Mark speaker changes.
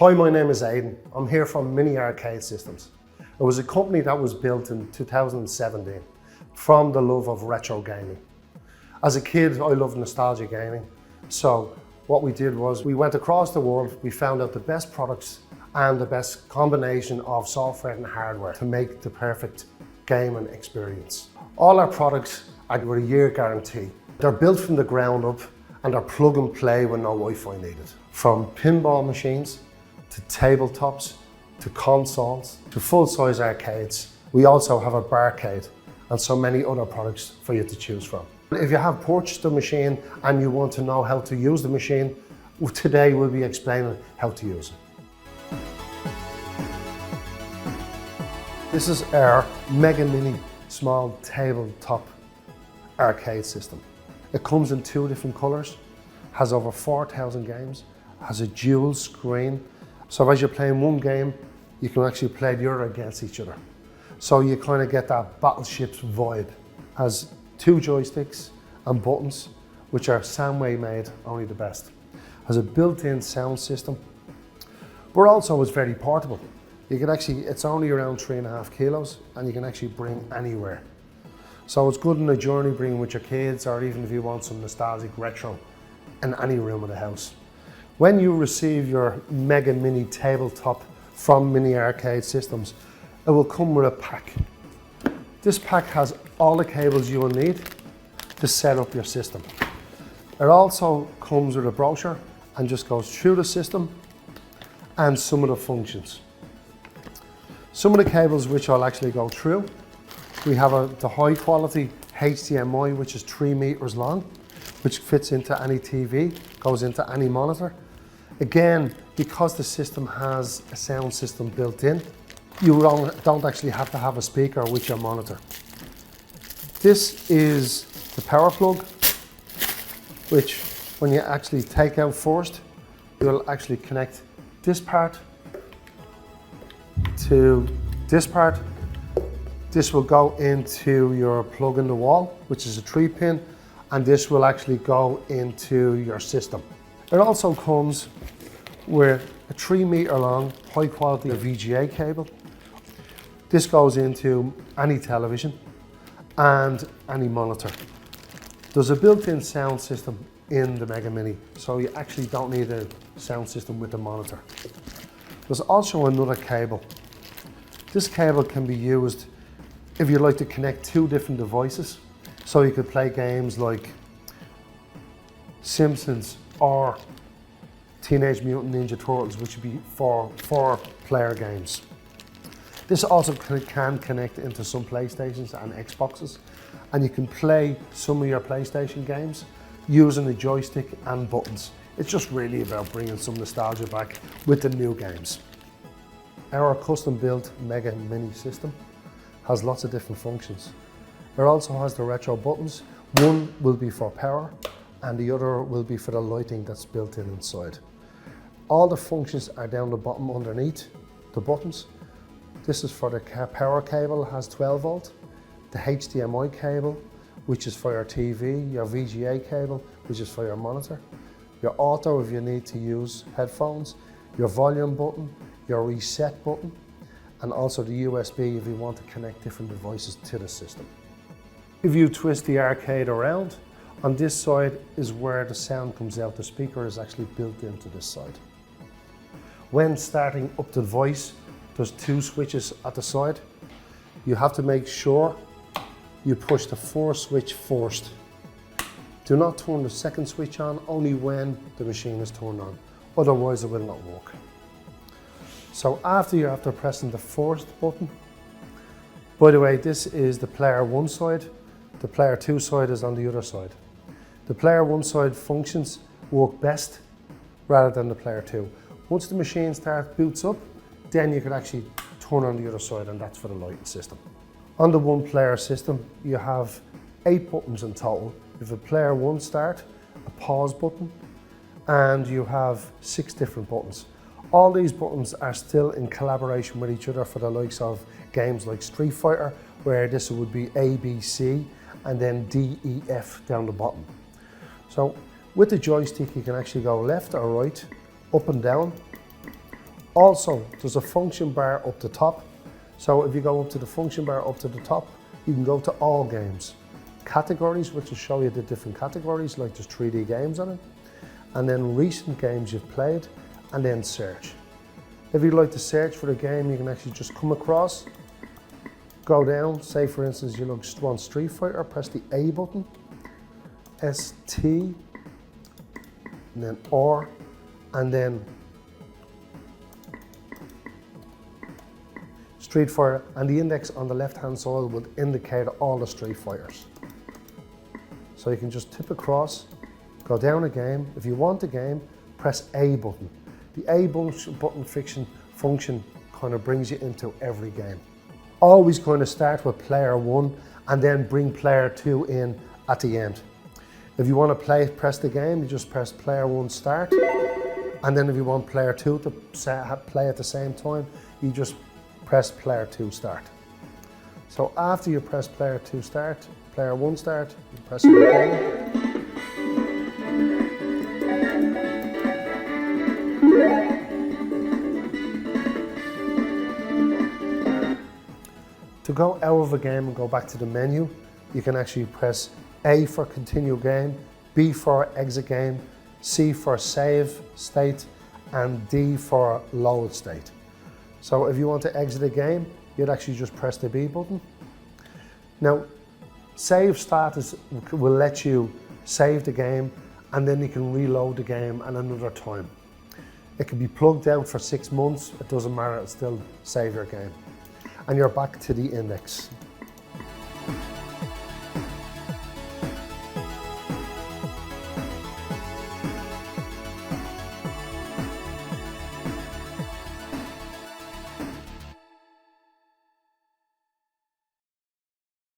Speaker 1: Hi, my name is Aidan. I'm here from Mini Arcade Systems. It was a company that was built in 2017 from the love of retro gaming. As a kid, I loved nostalgia gaming. So what we did was we went across the world, we found out the best products and the best combination of software and hardware to make the perfect gaming experience. All our products are with a year guarantee. They're built from the ground up and are plug and play with no Wi-Fi needed. From pinball machines, to tabletops, to consoles, to full-size arcades. We also have a barcade and so many other products for you to choose from. If you have purchased a machine and you want to know how to use the machine, today we'll be explaining how to use it. This is our Mega Mini small tabletop arcade system. It comes in two different colours, has over 4,000 games, has a dual screen. So as you're playing one game, you can actually play the other against each other. So you kind of get that battleship vibe. Has two joysticks and buttons, which are Samway made, only the best. Has a built-in sound system, but also it's very portable. You can actually, it's only around 3.5 kilos and you can actually bring anywhere. So it's good in a journey bringing with your kids, or even if you want some nostalgic retro in any room of the house. When you receive your Mega Mini tabletop from Mini Arcade Systems, it will come with a pack. This pack has all the cables you will need to set up your system. It also comes with a brochure and just goes through the system and some of the functions. Some of the cables which I'll actually go through, we have the high quality HDMI, which is 3 meters long, which fits into any TV, goes into any monitor. Again, because the system has a sound system built in, you don't actually have to have a speaker with your monitor. This is the power plug, which when you actually take out first, you'll actually connect this part to this part. This will go into your plug in the wall, which is a 3-pin, and this will actually go into your system. It also comes with a 3 meter long, high quality VGA cable. This goes into any television and any monitor. There's a built-in sound system in the Mega Mini, so you actually don't need a sound system with the monitor. There's also another cable. This cable can be used if you'd like to connect two different devices. So you could play games like Simpsons or Teenage Mutant Ninja Turtles, which would be four-player games. This also can connect into some PlayStations and Xboxes, and you can play some of your PlayStation games using a joystick and buttons. It's just really about bringing some nostalgia back with the new games. Our custom-built Mega Mini system has lots of different functions. It also has the retro buttons. One will be for power and the other will be for the lighting that's built in inside. All the functions are down the bottom underneath the buttons. This is for the power cable, has 12 volt. The HDMI cable, which is for your TV, your VGA cable, which is for your monitor. Your auto if you need to use headphones, your volume button, your reset button, and also the USB if you want to connect different devices to the system. If you twist the arcade around, on this side is where the sound comes out. The speaker is actually built into this side. When starting up the device, there's two switches at the side. You have to make sure you push the first switch first. Do not turn the second switch on only when the machine is turned on, otherwise it will not work. So after pressing the first button, by the way, this is the player 1 side, the player 2 side is on the other side. The player 1 side functions work best rather than the player 2. Once the machine boots up, then you can actually turn on the other side, and that's for the lighting system. On the 1-player system, you have 8 buttons in total. You have a player 1 start, a pause button, and you have 6 different buttons. All these buttons are still in collaboration with each other for the likes of games like Street Fighter, where this would be A, B, C, and then D, E, F down the bottom. So with the joystick, you can actually go left or right, up and down, Also, there's a function bar up the top. So if you go up to the function bar up to the top, you can go to all games. Categories, which will show you the different categories, like there's 3D games on it. And then recent games you've played, and then search. If you'd like to search for the game, you can actually just come across, go down, say for instance you want Street Fighter, press the A button, ST, and then R, and then Street Fighter, and the index on the left hand side will indicate all the Street Fighters. So you can just tip across, go down a game. If you want a game, press A button. The A button function kind of brings you into every game. Always kind of start with player 1 and then bring player 2 in at the end. If you want to press the game, you just press player 1 start. And then if you want player 2 to play at the same time, you just press player 2 start. So after you press player 2 start, player 1 start, you press it again. To go out of a game and go back to the menu, you can actually press A for continue game, B for exit game, C for save state, and D for load state. So if you want to exit a game, you'd actually just press the B button. Now, save status will let you save the game, and then you can reload the game at another time. It can be plugged out for 6 months, it doesn't matter, it'll still save your game. And you're back to the index.